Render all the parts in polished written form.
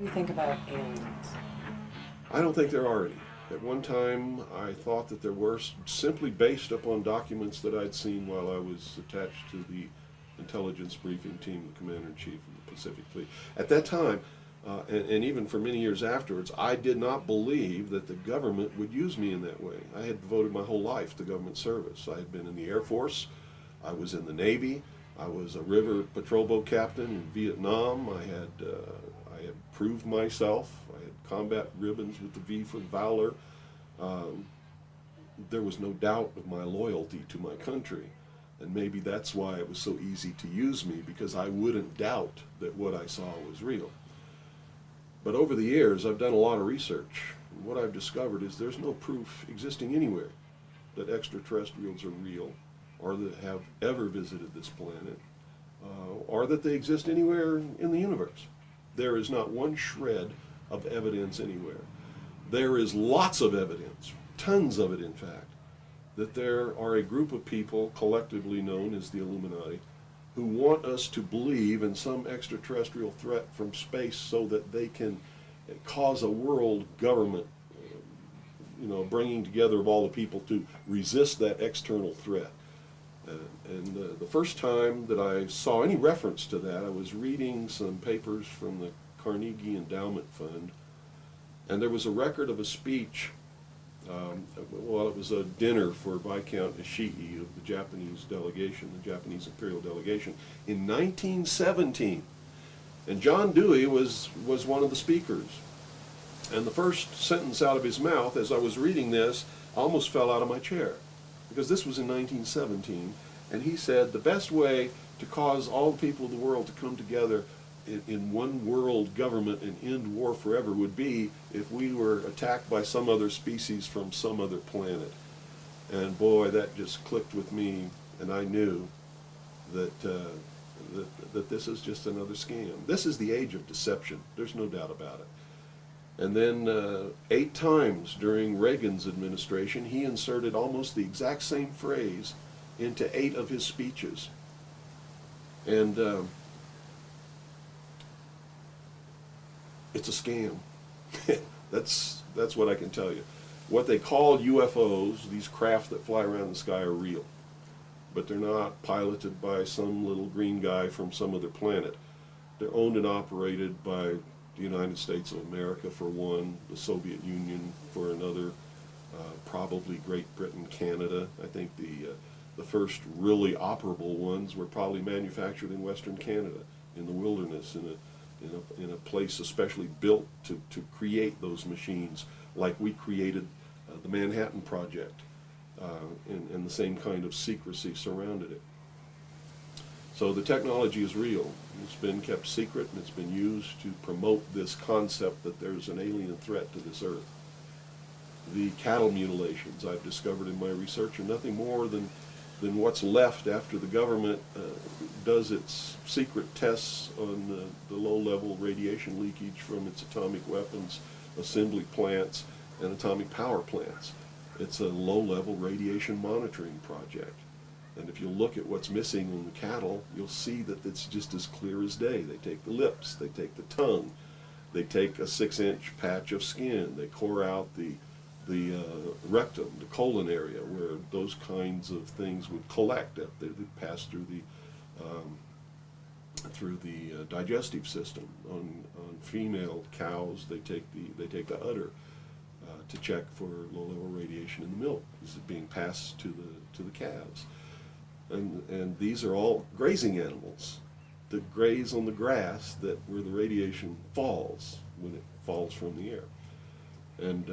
do you think about aliens? I don't think there are any. At one time, I thought that there were, simply based upon documents that I'd seen while I was attached to the intelligence briefing team, the commander-in-chief of the Pacific Fleet. At that time, and even for many years afterwards, I did not believe that the government would use me in that way. I had devoted my whole life to government service. I had been in the Air Force, I was in the Navy, I was a river patrol boat captain in Vietnam. I had proved myself. I had combat ribbons with the V for Valor. Um, there was no doubt of my loyalty to my country. And maybe that's why it was so easy to use me, because I wouldn't doubt that what I saw was real. But over the years, I've done a lot of research. And what I've discovered is there's no proof existing anywhere that extraterrestrials are real, or that have ever visited this planet, or that they exist anywhere in the universe. There is not one shred of evidence anywhere. There is lots of evidence, tons of it in fact, that there are a group of people collectively known as the Illuminati who want us to believe in some extraterrestrial threat from space so that they can cause a world government, bringing together of all the people to resist that external threat. And the first time that I saw any reference to that, I was reading some papers from the Carnegie Endowment Fund, and there was a record of a speech. It was a dinner for Viscount Ishii of the Japanese delegation, the Japanese imperial delegation, in 1917. And John Dewey was one of the speakers. And the first sentence out of his mouth, as I was reading this, I almost fell out of my chair, because this was in 1917, and he said the best way to cause all the people of the world to come together in one world government and end war forever would be if we were attacked by some other species from some other planet. And boy, that just clicked with me, and I knew that that this is just another scam. This is the age of deception. There's no doubt about it. And then 8 times during Reagan's administration, he inserted almost the exact same phrase into 8 of his speeches. And it's a scam. That's what I can tell you. What they call UFOs, these craft that fly around the sky, are real. But they're not piloted by some little green guy from some other planet. They're owned and operated by the United States of America for one, the Soviet Union for another, probably Great Britain, Canada. I think the first really operable ones were probably manufactured in Western Canada, in the wilderness, in a place especially built to create those machines, like we created the Manhattan Project, and the same kind of secrecy surrounded it. So the technology is real. It's been kept secret, and it's been used to promote this concept that there's an alien threat to this earth. The cattle mutilations I've discovered in my research are nothing more than what's left after the government does its secret tests on the low-level radiation leakage from its atomic weapons assembly plants and atomic power plants. It's a low-level radiation monitoring project. And if you look at what's missing in the cattle, you'll see that it's just as clear as day. They take the lips, they take the tongue, they take a 6-inch patch of skin, they core out the rectum, the colon area, where those kinds of things would collect. They pass through the digestive system. On female cows, they take the udder to check for low-level radiation in the milk. This is being passed to the calves. And these are all grazing animals that graze on the grass where the radiation falls when it falls from the air. And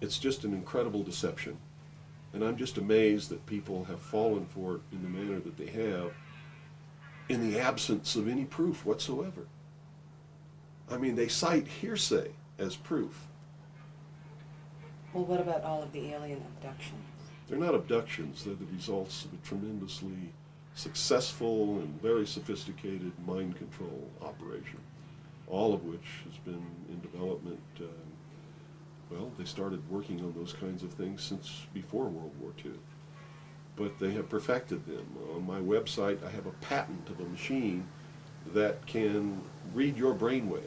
it's just an incredible deception. And I'm just amazed that people have fallen for it in the manner that they have, in the absence of any proof whatsoever. I mean, they cite hearsay as proof. Well, what about all of the alien abductions? They're not abductions, they're the results of a tremendously successful and very sophisticated mind control operation, all of which has been in development. They started working on those kinds of things since before World War II, but they have perfected them. On my website, I have a patent of a machine that can read your brainwaves,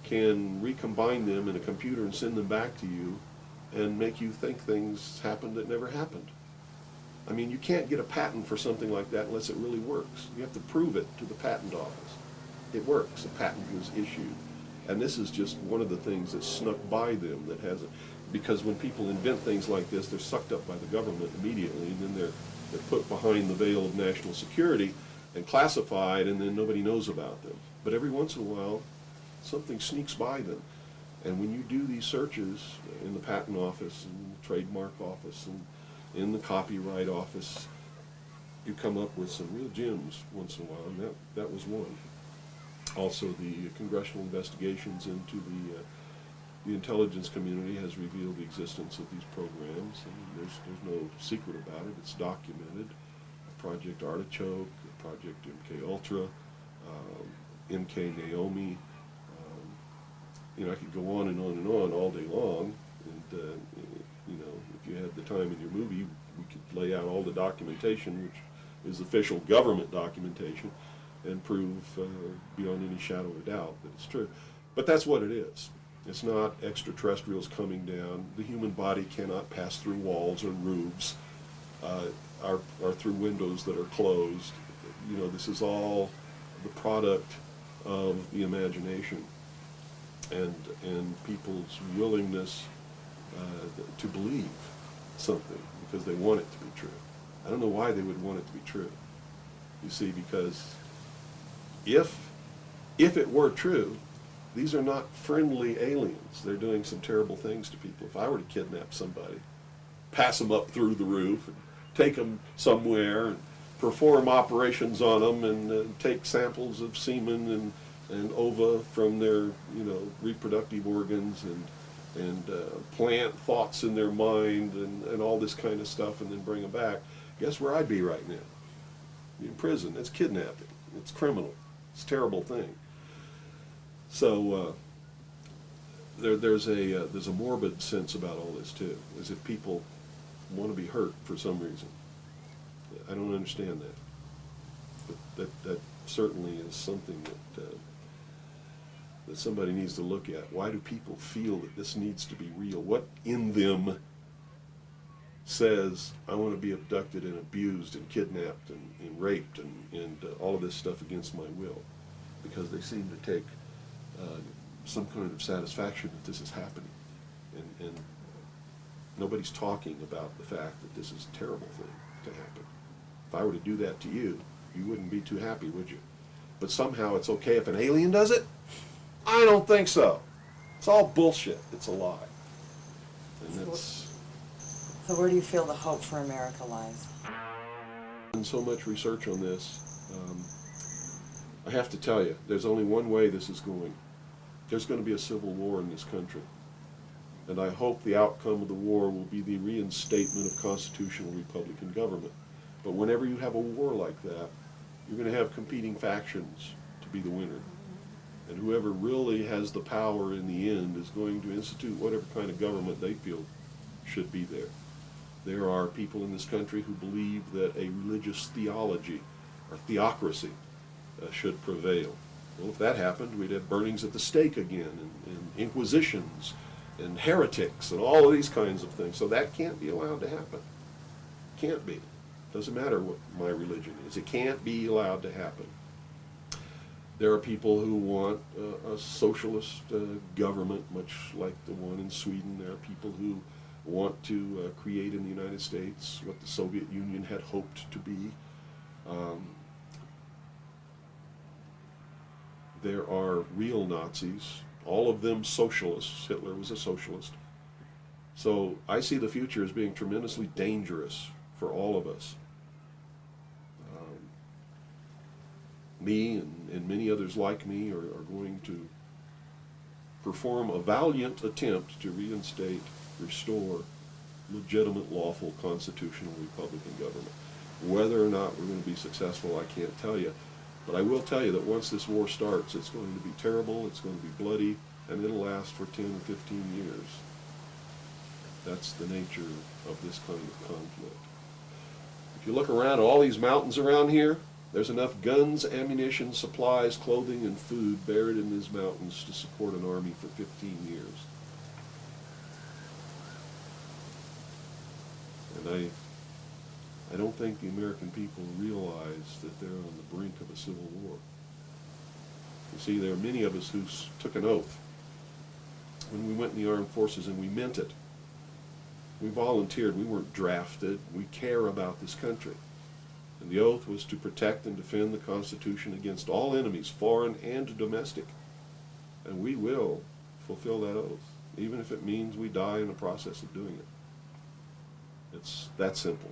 can recombine them in a computer and send them back to you and make you think things happened that never happened. I mean, you can't get a patent for something like that unless it really works. You have to prove it to the patent office. It works. A patent was issued. And this is just one of the things that snuck by them that hasn't, because when people invent things like this, they're sucked up by the government immediately, and then they're put behind the veil of national security and classified, and then nobody knows about them. But every once in a while, something sneaks by them. And when you do these searches in the patent office and the trademark office and in the copyright office, you come up with some real gems once in a while, and that was one. Also, the congressional investigations into the intelligence community has revealed the existence of these programs, and there's no secret about it. It's documented. Project Artichoke, Project MK Ultra, MK Naomi. I could go on and on and on all day long, and if you had the time in your movie, we could lay out all the documentation, which is official government documentation, and prove beyond any shadow of a doubt that it's true. But that's what it is. It's not extraterrestrials coming down. The human body cannot pass through walls or roofs, or through windows that are closed. This is all the product of the imagination and people's willingness to believe something because they want it to be true. I don't know why they would want it to be true. You see, because if it were true, these are not friendly aliens. They're doing some terrible things to people. If I were to kidnap somebody, pass them up through the roof, and take them somewhere, and perform operations on them, and take samples of semen and ova from their reproductive organs, and plant thoughts in their mind, and all this kind of stuff, and then bring them back, guess where I'd be right now? In prison. That's kidnapping. It's criminal. It's a terrible thing. So there's a morbid sense about all this too, as if people want to be hurt for some reason. I don't understand that, but that certainly is something that somebody needs to look at. Why do people feel that this needs to be real? What in them says, I want to be abducted and abused and kidnapped and raped and all of this stuff against my will? Because they seem to take some kind of satisfaction that this is happening. And nobody's talking about the fact that this is a terrible thing to happen. If I were to do that to you, you wouldn't be too happy, would you? But somehow it's okay if an alien does it? I don't think so. It's all bullshit. It's a lie. And that's... So where do you feel the hope for America lies? And so much research on this. I have to tell you, there's only one way this is going. There's going to be a civil war in this country. And I hope the outcome of the war will be the reinstatement of constitutional Republican government. But whenever you have a war like that, you're going to have competing factions to be the winner. And whoever really has the power in the end is going to institute whatever kind of government they feel should be there. There are people in this country who believe that a religious theology or theocracy should prevail. Well, if that happened, we'd have burnings at the stake again, and inquisitions, and heretics, and all of these kinds of things. So that can't be allowed to happen. Can't be. Doesn't matter what my religion is. It can't be allowed to happen. There are people who want a socialist government, much like the one in Sweden. There are people who want to create in the United States what the Soviet Union had hoped to be. There are real Nazis, all of them socialists. Hitler was a socialist. So I see the future as being tremendously dangerous for all of us. Me and many others like me are going to perform a valiant attempt to reinstate, restore legitimate, lawful, constitutional Republican government. Whether or not we're going to be successful, I can't tell you. But I will tell you that once this war starts, it's going to be terrible, it's going to be bloody, and it'll last for 10 or 15 years. That's the nature of this kind of conflict. If you look around at all these mountains around here, There's enough guns, ammunition, supplies, clothing, and food buried in these mountains to support an army for 15 years. And I don't think the American people realize that they're on the brink of a civil war. You see, there are many of us who took an oath when we went in the armed forces, and we meant it. We volunteered. We weren't drafted. We care about this country. And the oath was to protect and defend the Constitution against all enemies, foreign and domestic. And we will fulfill that oath, even if it means we die in the process of doing it. It's that simple.